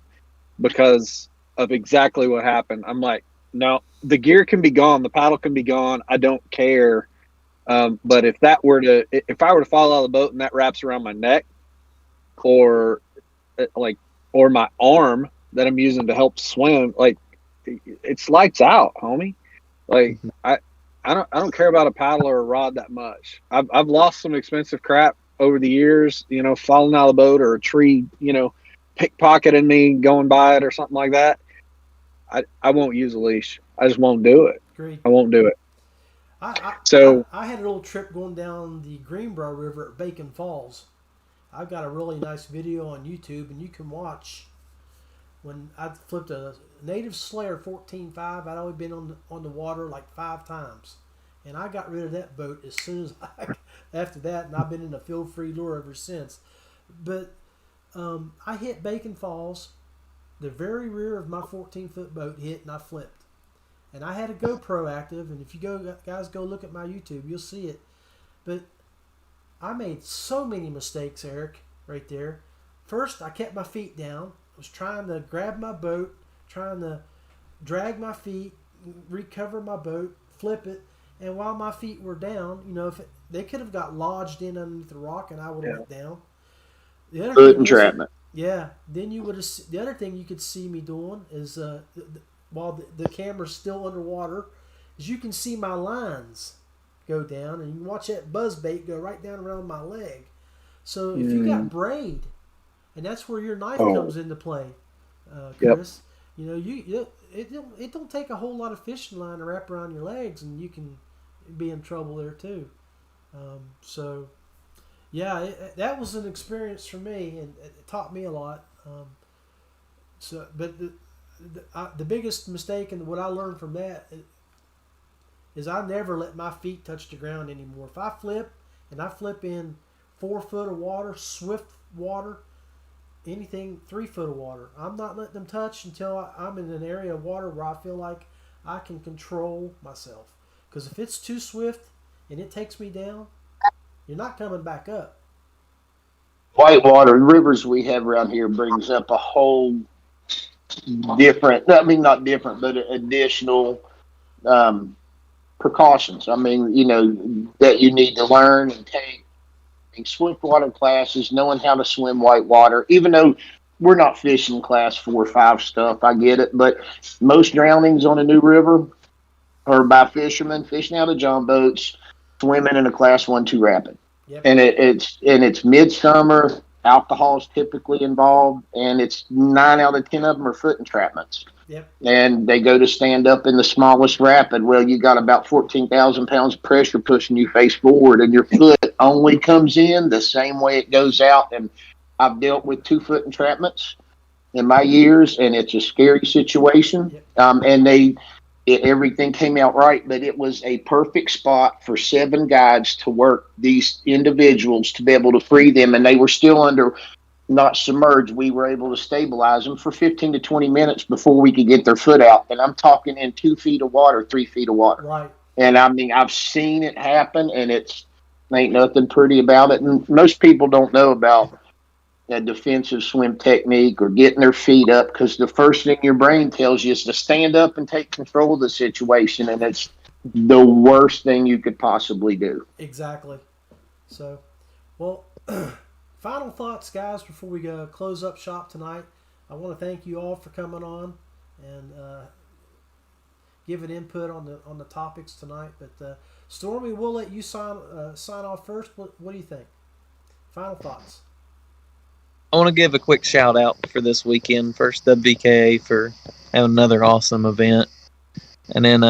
because of exactly what happened. I'm like, no, the gear can be gone. The paddle can be gone. I don't care. But if I were to fall out of the boat and that wraps around my neck or my arm, that I'm using to help swim, like it's lights out, homie. Like I don't care about a paddle or a rod that much. I've lost some expensive crap over the years, falling out of the boat or a tree, pickpocketing me going by it or something like that. I won't use a leash. I just won't do it. Agreed. I won't do it. I had a little trip going down the Greenbrier River at Bacon Falls. I've got a really nice video on YouTube, and you can watch when I flipped a native Slayer 14.5. I'd only been on the water like 5 times, and I got rid of that boat as soon as after that, and I've been in a field-free lure ever since. But I hit Bacon Falls. The very rear of my 14-foot boat hit, and I flipped. And I had a GoPro active, and if you guys go look at my YouTube, you'll see it. But I made so many mistakes, Eric, right there. First, I kept my feet down. I was trying to grab my boat, trying to drag my feet, recover my boat, flip it, and while my feet were down, they could have got lodged in underneath the rock, and I would have went down. The other Foot entrapment. Yeah. Then you would have. The other thing you could see me doing is while the camera's still underwater, is you can see my lines go down, and you can watch that buzzbait go right down around my leg. So if you got braid, and that's where your knife comes into play, Chris. Yep. It don't take a whole lot of fishing line to wrap around your legs, and you can be in trouble there too. Yeah, that was an experience for me, and it taught me a lot. But the biggest mistake and what I learned from that is I never let my feet touch the ground anymore. If I flip, and I flip in 4 foot of water, swift water, anything 3 foot of water, I'm not letting them touch until I'm in an area of water where I feel like I can control myself. Because if it's too swift and it takes me down, you're not coming back up. Whitewater rivers we have around here brings up a whole different, not different, but additional precautions. That you need to learn and take. Swiftwater classes, knowing how to swim whitewater, even though we're not fishing class 4 or 5 stuff, I get it, but most drownings on a new river are by fishermen fishing out of john boats, swimming in a class 1-2 rapid. Yep. And it's midsummer. Alcohol's typically involved, and it's 9 out of 10 of them are foot entrapments. Yep. And they go to stand up in the smallest rapid. Well, you got about 14,000 pounds of pressure pushing you face forward, and your foot only comes in the same way it goes out. And I've dealt with 2-foot entrapments in my years, and it's a scary situation. Yep. And everything came out right, but it was a perfect spot for 7 guides to work these individuals to be able to free them, and they were still not submerged. We were able to stabilize them for 15 to 20 minutes before we could get their foot out. And I'm talking in 2 feet of water, 3 feet of water. Right. And I've seen it happen, and ain't nothing pretty about it. And most people don't know about a defensive swim technique or getting their feet up, because the first thing your brain tells you is to stand up and take control of the situation, and it's the worst thing you could possibly do. Exactly. So, well, final thoughts, guys, before we close up shop tonight. I want to thank you all for coming on and giving input on the topics tonight. But Stormy, we'll let you sign off first. What do you think? Final thoughts. I want to give a quick shout out for this weekend. First, WKA for having another awesome event. And then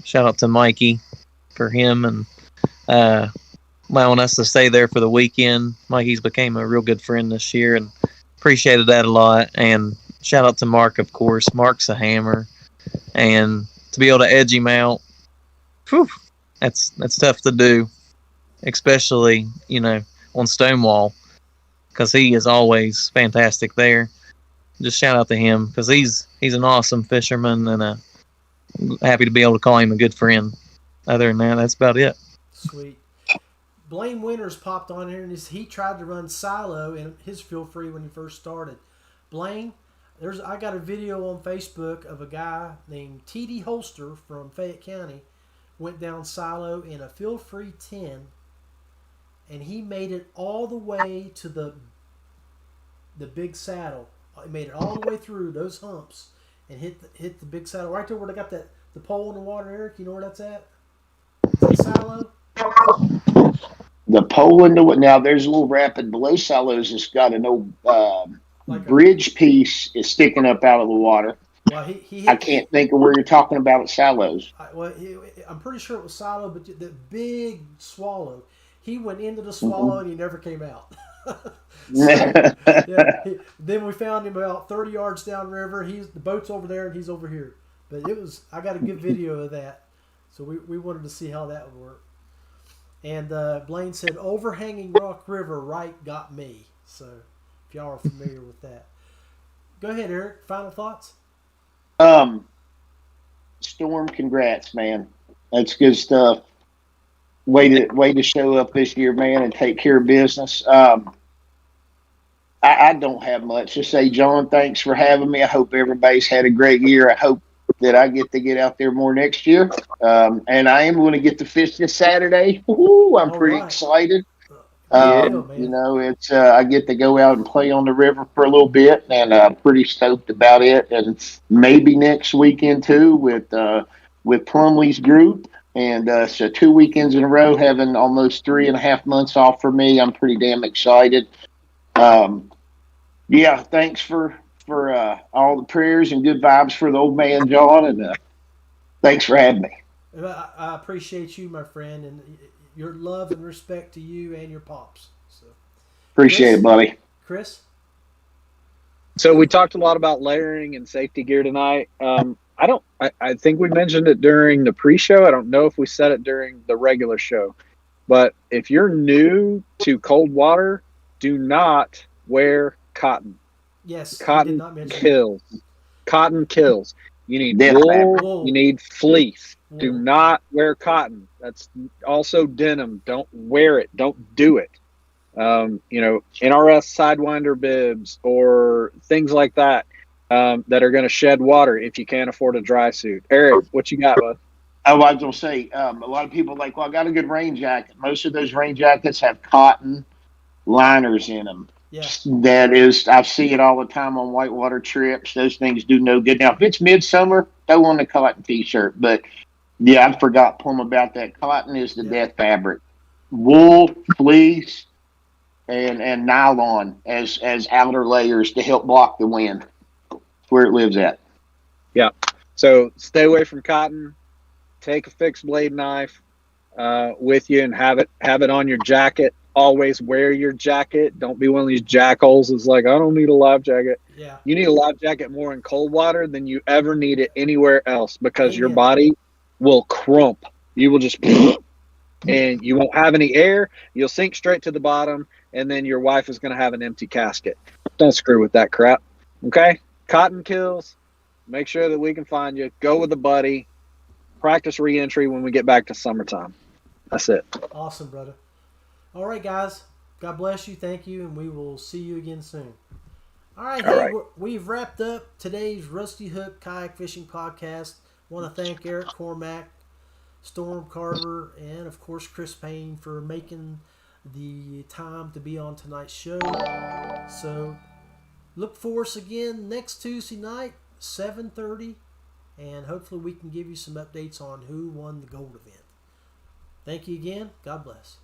shout out to Mikey for him and allowing us to stay there for the weekend. Mikey's became a real good friend this year and appreciated that a lot. And shout out to Mark, of course. Mark's a hammer. And to be able to edge him out, that's tough to do, especially, on Stonewall, because he is always fantastic there. Just shout out to him, because he's an awesome fisherman, and happy to be able to call him a good friend. Other than that, that's about it. Sweet. Blaine Winters popped on here, and he tried to run silo in his Feel Free when he first started. Blaine, I got a video on Facebook of a guy named T.D. Holster from Fayette County went down silo in a Feel Free 10, and he made it all the way to the big saddle It made it all the way through those humps and hit the big saddle right there where they got the pole in the water, Eric. You know where that's at? Is that silo? The pole in the now there's a little rapid below Silos that's got an old Like a bridge piece is sticking up out of the water. well, he I hit. can't think of where you're talking about at Silos. I'm pretty sure it was silo, but the big swallow. He went into the swallow and he never came out. So, yeah, then we found him about 30 yards downriver. The boat's over there and he's over here. But I got a good video of that. So we wanted to see how that would work. And Blaine said, overhanging Rock River right got me. So if y'all are familiar with that. Go ahead, Eric. Final thoughts? Storm, congrats, man. That's good stuff. Way to show up this year, man, and take care of business. I don't have much to say, John. Thanks for having me. I hope everybody's had a great year. I hope that I get to get out there more next year. And I am going to get to fish this Saturday. Woo, I'm pretty excited. You know, it's I get to go out and play on the river for a little bit, and I'm pretty stoked about it. And maybe next weekend too with Plumley's group. And so 2 weekends in a row, having almost 3.5 months off for me. I'm pretty damn excited. Yeah, thanks for all the prayers and good vibes for the old man, John, and thanks for having me. I appreciate you, my friend, and your love and respect to you and your pops. So appreciate it, buddy. Chris? So we talked a lot about layering and safety gear tonight. I think we mentioned it during the pre-show. I don't know if we said it during the regular show. But if you're new to cold water, do not wear cotton. Yes, cotton kills. Cotton kills. You need wool. You need fleece. Wool. Do not wear cotton. That's also denim. Don't wear it. Don't do it. NRS Sidewinder bibs or things like that that are going to shed water if you can't afford a dry suit. Eric, what you got, bud? Oh, I was going to say, a lot of people are like, well, I got a good rain jacket. Most of those rain jackets have cotton liners in them. Yeah. That is, I see it all the time on whitewater trips. Those things do no good. Now, if it's midsummer, throw on a cotton t-shirt. But, yeah, I forgot plumb about that. Cotton is the death fabric. Wool, fleece, and nylon as outer layers to help block the wind. That's where it lives at. Yeah. So stay away from cotton. Take a fixed blade knife with you and have it on your jacket. Always wear your jacket. Don't be one of these jackholes that's like, I don't need a life jacket. Yeah. You need a life jacket more in cold water than you ever need it anywhere else because your body will crump. You will just and you won't have any air. You'll sink straight to the bottom, and then your wife is going to have an empty casket. Don't screw with that crap. Okay? Cotton kills. Make sure that we can find you. Go with a buddy. Practice re-entry when we get back to summertime. That's it. Awesome, brother. All right, guys. God bless you. Thank you, and we will see you again soon. All right. We've wrapped up today's Rusty Hook Kayak Fishing Podcast. I want to thank Eric Cormack, Storm Carver, and, of course, Chris Payne for making the time to be on tonight's show. So look for us again next Tuesday night, 7:30, and hopefully we can give you some updates on who won the gold event. Thank you again. God bless.